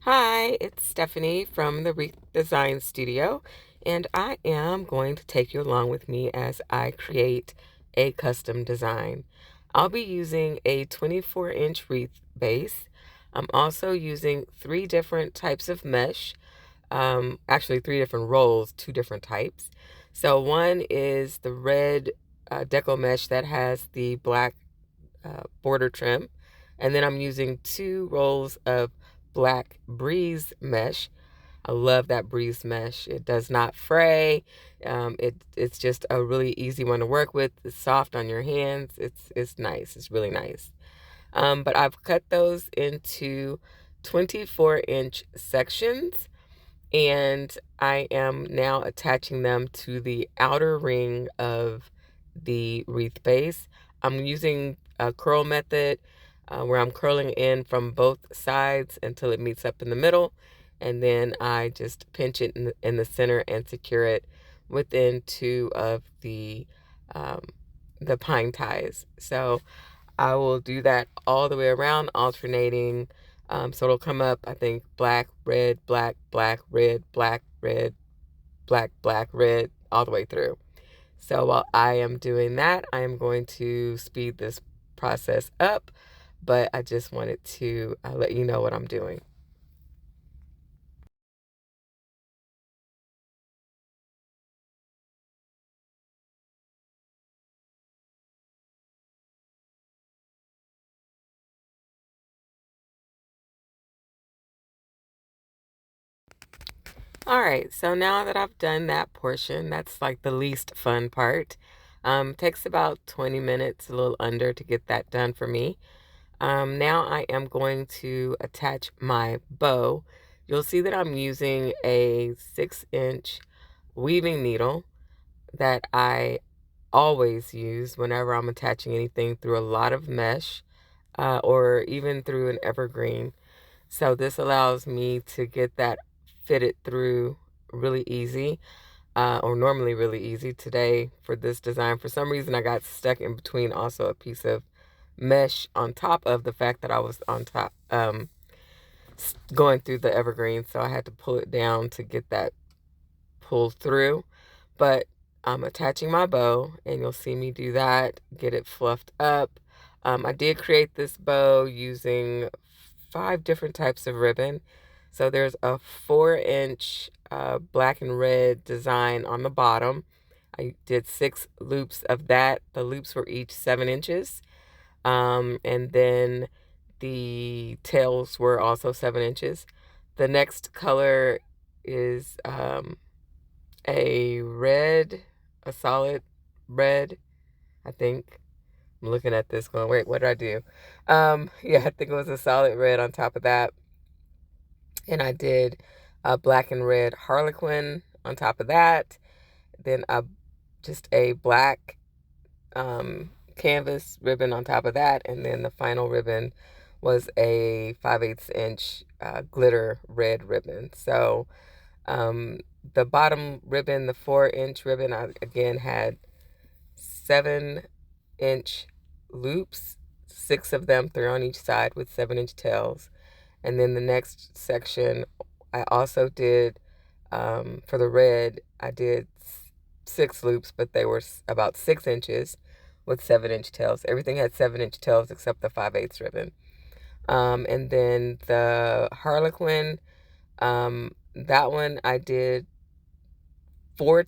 Hi, it's Stephanie from the Wreath Design Studio, and I am going to take you along with me as I create a custom design. I'll be using a 24-inch wreath base. I'm also using three different types of mesh, actually three different rolls, two different types. So one is the red deco mesh that has the black border trim. And then I'm using two rolls of black breeze mesh. I love that breeze mesh. It does not fray. It's just a really easy one to work with. It's soft on your hands. It's nice. It's really nice. But I've cut those into 24-inch sections, and I am now attaching them to the outer ring of the wreath base. I'm using a curl method where I'm curling in from both sides until it meets up in the middle, and then I just pinch it in the center and secure it within two of um, the pine ties. So I will do that all the way around, alternating. So it'll come up, I think, black, red, black, black, red, black, red, black, black, red, all the way through. So while I am doing that, I am going to speed this process up, but I just wanted to let you know what I'm doing. All right, so now that I've done that portion, that's like the least fun part. Takes about 20 minutes, a little under, to get that done for me. Now I am going to attach my bow. You'll see that I'm using a 6-inch weaving needle that I always use whenever I'm attaching anything through a lot of mesh or even through an evergreen. So this allows me to get that fitted through really easy, or normally really easy. Today for this design, for some reason I got stuck in between also a piece of mesh on top of the fact that I was on top going through the evergreen, so I had to pull it down to get that pulled through. But I'm attaching my bow, and you'll see me do that, get it fluffed up. I did create this bow using 5 different types of ribbon. So there's a 4-inch black and red design on the bottom. I did 6 loops of that. The loops were each 7 inches. And then the tails were also 7 inches. The next color is a red, a solid red, I think. I'm looking at this going, wait, what did I do? Yeah, I think it was a solid red on top of that. And I did a black and red harlequin on top of that. Then just a black canvas ribbon on top of that. And then the final ribbon was a 5/8 inch glitter red ribbon. So the bottom ribbon, the 4-inch ribbon, I again had 7-inch loops, 6 of them, 3 on each side with 7-inch tails. And then the next section, I also did, for the red, I did 6 loops, but they were about 6 inches with 7-inch tails. Everything had 7-inch tails except the 5/8 ribbon. And then the harlequin, that one I did 4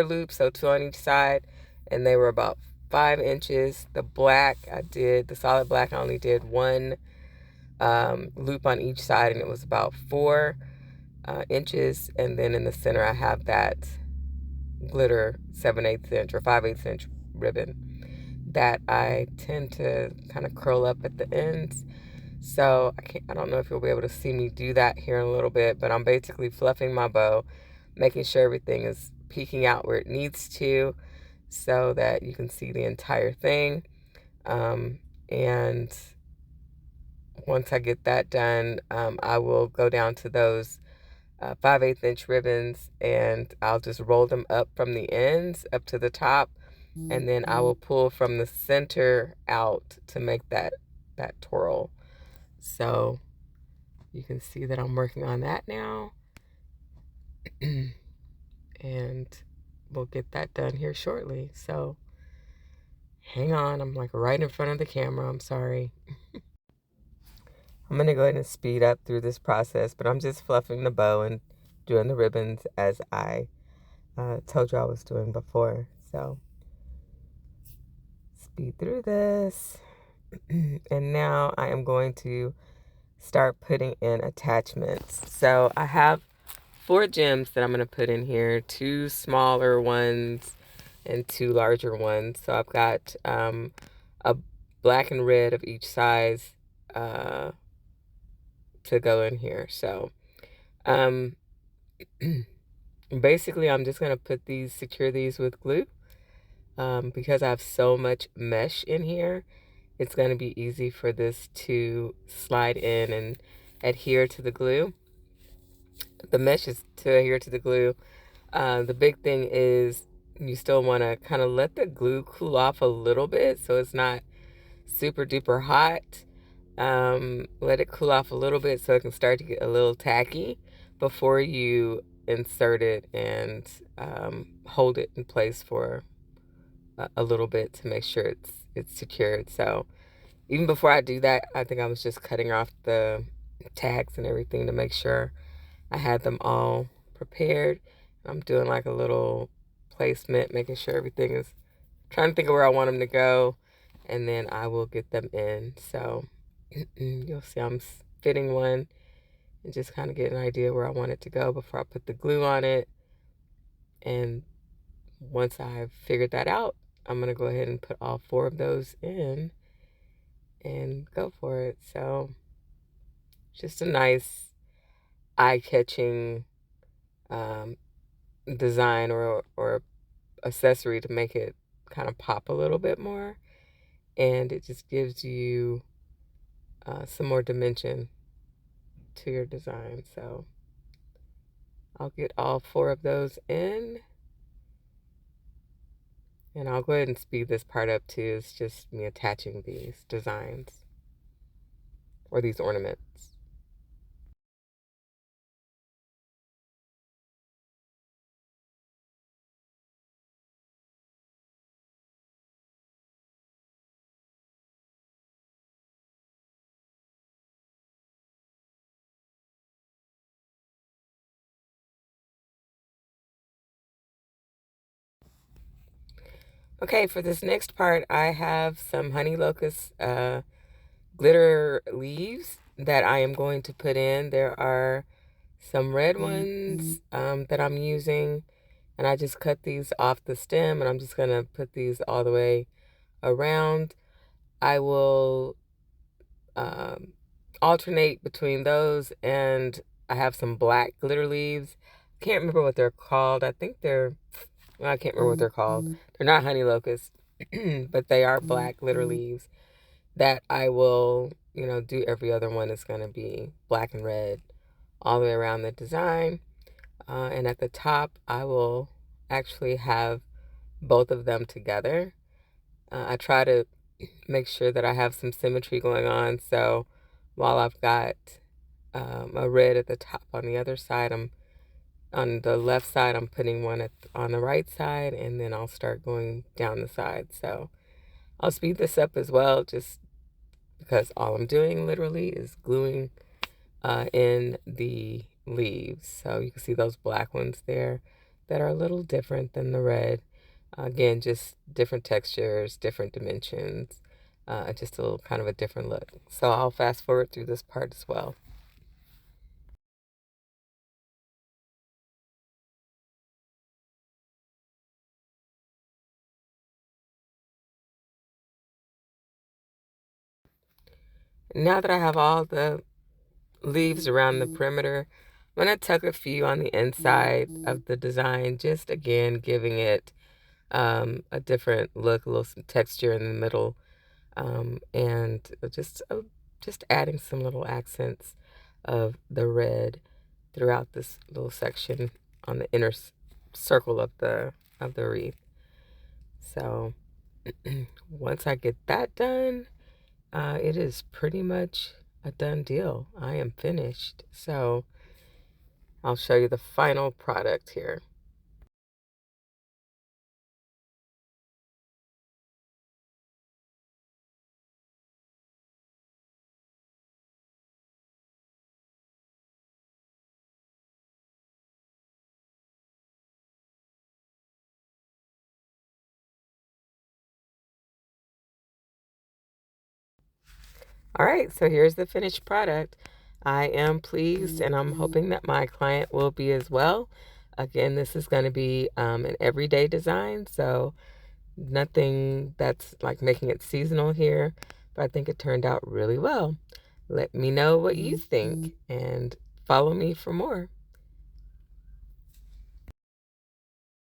loops, so 2 on each side, and they were about 5 inches. The black, the solid black, I only did 1 loop on each side, and it was about 4 inches. And then in the center, I have that glitter 7/8 inch or 5/8 inch ribbon that I tend to kind of curl up at the ends. So I don't know if you'll be able to see me do that here in a little bit, but I'm basically fluffing my bow, making sure everything is peeking out where it needs to so that you can see the entire thing. And once I get that done, I will go down to those 5/8 inch ribbons, and I'll just roll them up from the ends up to the top, and then I will pull from the center out to make that twirl. So you can see that I'm working on that now. And we'll get that done here shortly. So hang on, I'm like right in front of the camera. I'm sorry. I'm going to go ahead and speed up through this process, but I'm just fluffing the bow and doing the ribbons as I told you I was doing before. So speed through this. And now I am going to start putting in attachments. So I have 4 gems that I'm going to put in here, 2 smaller ones and 2 larger ones. So I've got a black and red of each size to go in here. So basically I'm just going to secure these with glue. Because I have so much mesh in here, it's going to be easy for this to slide in and adhere to the glue. The mesh is to adhere to the glue. The big thing is you still want to kind of let the glue cool off a little bit so it's not super duper hot. Let it cool off a little bit so it can start to get a little tacky before you insert it and hold it in place for a little bit to make sure it's secured. So even before I do that, I think I was just cutting off the tags and everything to make sure I had them all prepared. I'm doing like a little placement, making sure everything is, trying to think of where I want them to go, and then I will get them in. So you'll see I'm fitting one and just kind of get an idea where I want it to go before I put the glue on it. And once I've figured that out, I'm going to go ahead and put all 4 of those in and go for it. So just a nice eye-catching design or accessory to make it kind of pop a little bit more, and it just gives you some more dimension to your design. So I'll get all 4 of those in, and I'll go ahead and speed this part up too. It's just me attaching these designs or these ornaments. Okay, for this next part, I have some honey locust glitter leaves that I am going to put in. There are some red ones that I'm using, and I just cut these off the stem, and I'm just going to put these all the way around. I will alternate between those, and I have some black glitter leaves. Can't remember what they're called. I think I can't remember what they're called. They're not honey locusts, but they are black glitter leaves that I will, do every other one is going to be black and red all the way around the design. And at the top, I will actually have both of them together. I try to make sure that I have some symmetry going on. So while I've got a red at the top on the other side, on the left side, I'm putting one on the right side, and then I'll start going down the side. So I'll speed this up as well, just because all I'm doing literally is gluing in the leaves. So you can see those black ones there that are a little different than the red. Again, just different textures, different dimensions, just a little kind of a different look. So I'll fast forward through this part as well. Now that I have all the leaves around the perimeter, I'm going to tuck a few on the inside of the design, just again giving it a different look, a little some texture in the middle, and just adding some little accents of the red throughout this little section on the inner circle of the wreath. So once I get that done, it is pretty much a done deal. I am finished. So I'll show you the final product here. All right, so here's the finished product. I am pleased and I'm hoping that my client will be as well. Again, this is going to be an everyday design, so nothing that's like making it seasonal here, but I think it turned out really well. Let me know what you think and follow me for more.